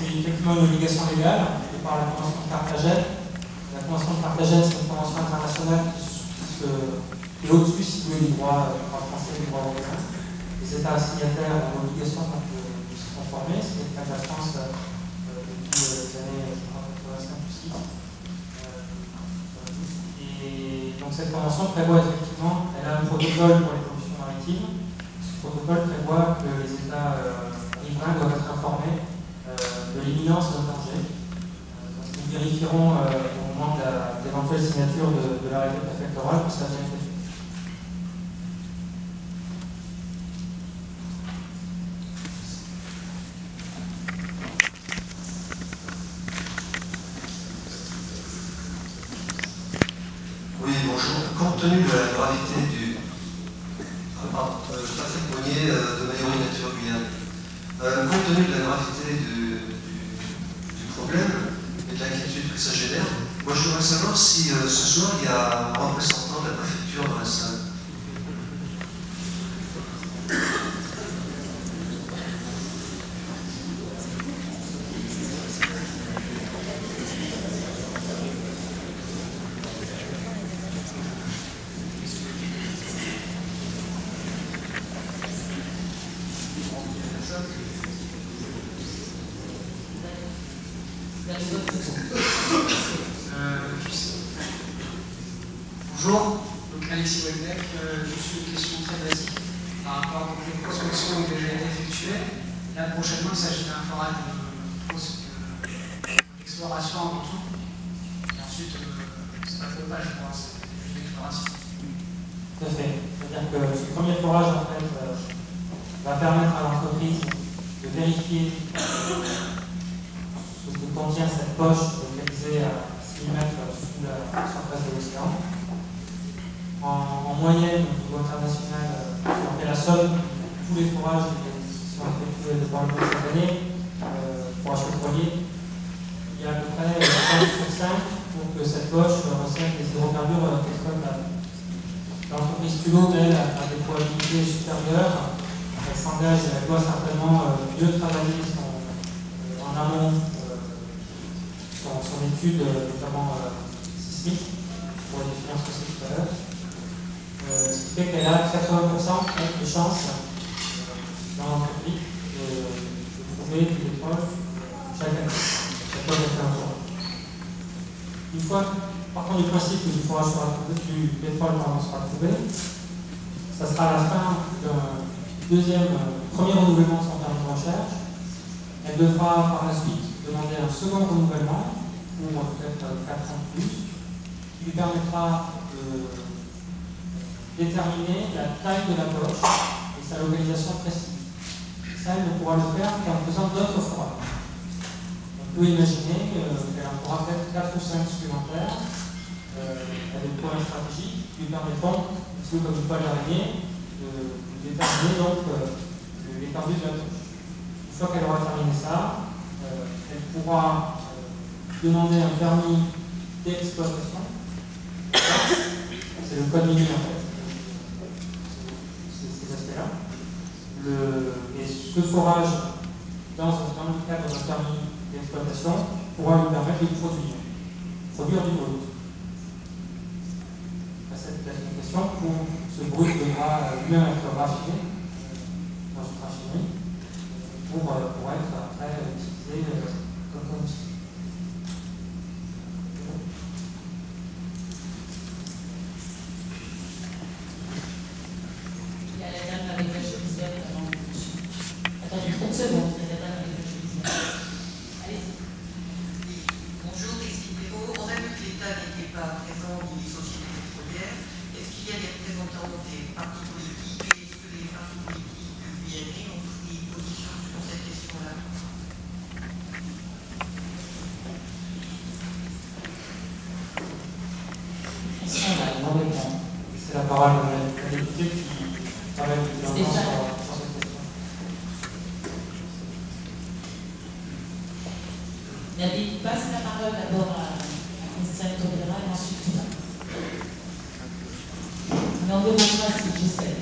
c'est effectivement une obligation légale par la Convention de Carthagène. La Convention de Carthagène, c'est une convention internationale qui est au-dessus, si vous voulez, du droit français et du droit européen. Les États signataires ont l'obligation de se conformer, c'est le cas de la France depuis les années 85 ou 6. Et donc cette convention prévoit effectivement, elle a un protocole pour les pollutions maritimes. Ce protocole prévoit que les États riverains doivent être informés de l'imminence d'un danger. Nous vérifierons au moment de l'éventuelle signature de l'arrêté préfectoral que ça vient de fait. Oui, bonjour. Compte tenu de la gravité du... Patrick Monnier de Mayorie Nature Guyane. Compte tenu de la gravité du problème et de l'inquiétude que ça génère, moi je voudrais savoir si ce soir il y a un représentant de la préfecture dans la salle. Bonjour, donc Alexis Webneck, juste une question très basique par rapport aux prospections qui ont déjà été effectuées. Là, prochainement, il s'agit d'un forage d'exploration avant tout. Et ensuite, c'est pas pompage, je pense, c'est juste d'exploration. Tout à fait. C'est-à-dire que ce premier forage, en fait, va permettre à l'entreprise de vérifier ce que contient cette poche localisée à 6 mètres sous la surface de l'océan. En moyenne, au niveau international, si on fait la somme de tous les forages qui sont effectués par le cette année, forage pétrolier, il y a à peu près 5 sur 5 pour que cette poche recèle des hydrocarbures exploitables. L'entreprise Tullow, elle, a des probabilités supérieures. Elle s'engage, elle doit certainement mieux travailler en amont son étude, notamment sismique, pour définir ce que c'est tout à l'heure. Ce qui fait qu'elle a 80% de chances dans l'entreprise de trouver du pétrole chaque année. Chaque fois qu'elle fait un forage. Une fois, partant du principe que du forage sera trouvé, du pétrole sera trouvé, ça sera la fin d'un premier renouvellement de son terme de recherche. Elle devra par la suite demander un second renouvellement pour peut-être 4 ans de plus, qui lui permettra de déterminer la taille de la poche et sa localisation précise. Ça, elle ne pourra le faire qu'en faisant d'autres forages. On peut imaginer qu'elle en fera peut-être 4 ou 5 supplémentaires avec des points stratégiques qui lui permettront, un peu comme une toile d'araignée, de déterminer donc l'étendue de la poche. Une fois qu'elle aura terminé ça, elle pourra demander un permis d'exploitation. C'est le code minier en fait. Ces aspects-là. Et ce forage, dans le cadre d'un permis d'exploitation, pourra lui permettre de produire du brut. Cette question, pour ce brut devra lui-même être raffiné dans une raffinerie pour être après utilisé comme combustible. Il y a la dame avec la chemisière avant. Attendez 30 secondes, il y a la dame avec la chemisière. Allez-y. Bonjour, expliquez-vous. On a vu que l'État n'était pas présent ni les sociétés pétrolières. Est-ce qu'il y a des représentants des partis politiques et est-ce que les partis politiques guyanais ont pris position sur cette question-là? C'est la parole de la députée qui travaille sur cette question. David, passe la parole d'abord à Christiane Taubira et ensuite là. Mais en démocratie, j'essaie.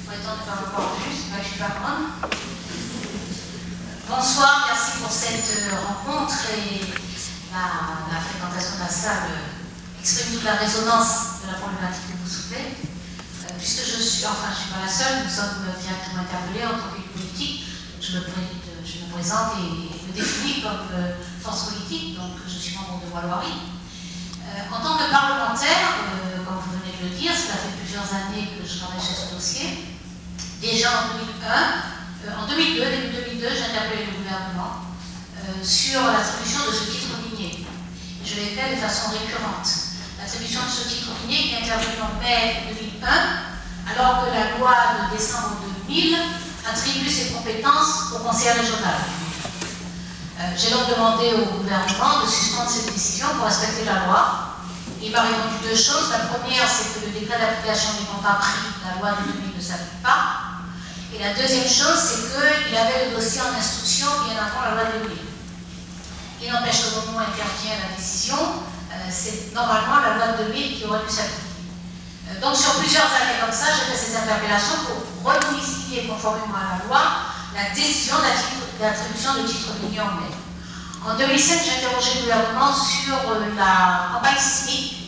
Faut attendre par rapport juste, je suis pas grande. Bonsoir. représentation de la salle exprime toute la résonance de la problématique que vous soulevez. Puisque je suis pas la seule, nous sommes directement interpellés en tant que politique. Je me présente et me définis comme force politique, donc je suis membre de Walloirie. En tant que parlementaire, comme vous venez de le dire, cela fait plusieurs années que je travaille sur ce dossier. Déjà en 2002, début 2002, j'ai interpellé le gouvernement sur l'attribution de ce titre minier. Je l'ai fait de façon récurrente. L'attribution de ce titre minier qui est intervenue en mai 2001, alors que la loi de décembre 2000 attribue ses compétences au conseil régional. J'ai donc demandé au gouvernement de suspendre cette décision pour respecter la loi. Il m'a répondu deux choses. La première, c'est que le décret d'application des contrats pris, la loi de 2000 ne s'applique pas. Et la deuxième chose, c'est qu'il avait le dossier en instruction bien avant la loi de 2000. Il n'empêche que au moment où intervient la décision, c'est normalement la loi de 2000 qui aurait pu s'appliquer. Donc sur plusieurs années comme ça, j'ai fait ces interpellations pour redomicilier conformément à la loi la décision d'attribution de titre minier en mer. En 2007, j'ai interrogé le gouvernement sur la campagne sismique